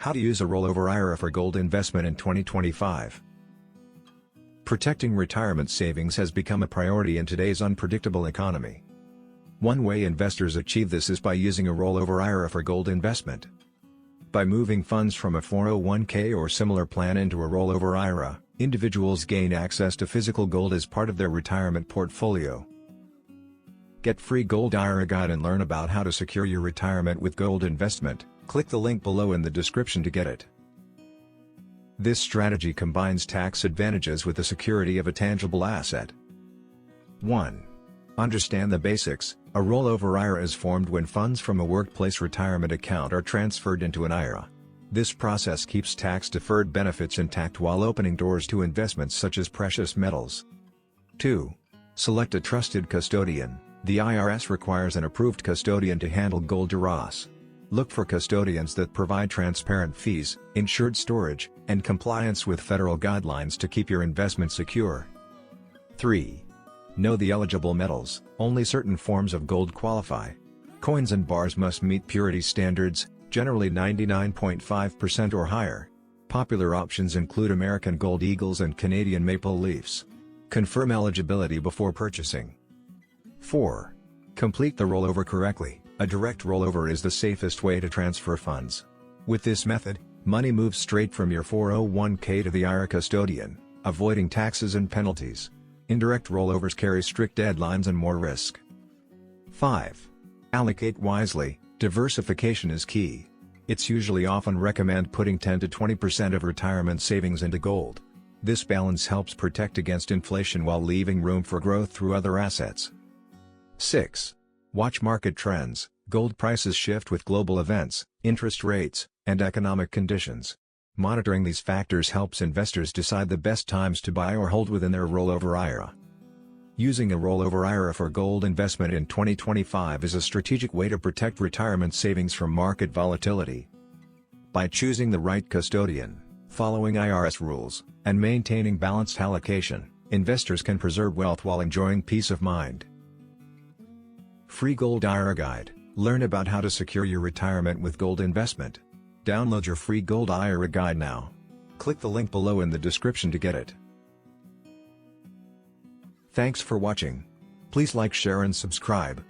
How to use a rollover IRA for gold investment in 2025. Protecting retirement savings has become a priority in today's unpredictable economy. One way investors achieve this is by using a rollover IRA for gold investment. By moving funds from a 401k or similar plan into a rollover IRA, individuals gain access to physical gold as part of their retirement portfolio. Get free gold IRA guide and learn about how to secure your retirement with gold investment. Click the link below in the description to get it. This strategy combines tax advantages with the security of a tangible asset. 1. Understand the basics. A rollover IRA is formed when funds from a workplace retirement account are transferred into an IRA. This process keeps tax-deferred benefits intact while opening doors to investments such as precious metals. 2. Select a trusted custodian. The IRS requires an approved custodian to handle gold IRAs. Look for custodians that provide transparent fees, insured storage, and compliance with federal guidelines to keep your investment secure. 3. Know the eligible metals. Only certain forms of gold qualify. Coins and bars must meet purity standards, generally 99.5% or higher. Popular options include American Gold Eagles and Canadian Maple Leafs. Confirm eligibility before purchasing. 4. Complete the rollover correctly. A direct rollover is the safest way to transfer funds. With this method, money moves straight from your 401k to the IRA custodian, avoiding taxes and penalties. Indirect rollovers carry strict deadlines and more risk. 5. Allocate wisely. Diversification is key. It's usually often recommend putting 10 to 20% of retirement savings into gold. This balance helps protect against inflation while leaving room for growth through other assets. 6. Watch market trends. Gold prices shift with global events, interest rates, and economic conditions. Monitoring these factors helps investors decide the best times to buy or hold within their rollover IRA. Using a rollover IRA for gold investment in 2025 is a strategic way to protect retirement savings from market volatility. By choosing the right custodian, following IRS rules, and maintaining balanced allocation, investors can preserve wealth while enjoying peace of mind. Free Gold IRA Guide. Learn about how to secure your retirement with gold investment. Download your free Gold IRA Guide now. Click the link below in the description to get it. Thanks for watching. Please like, share and subscribe.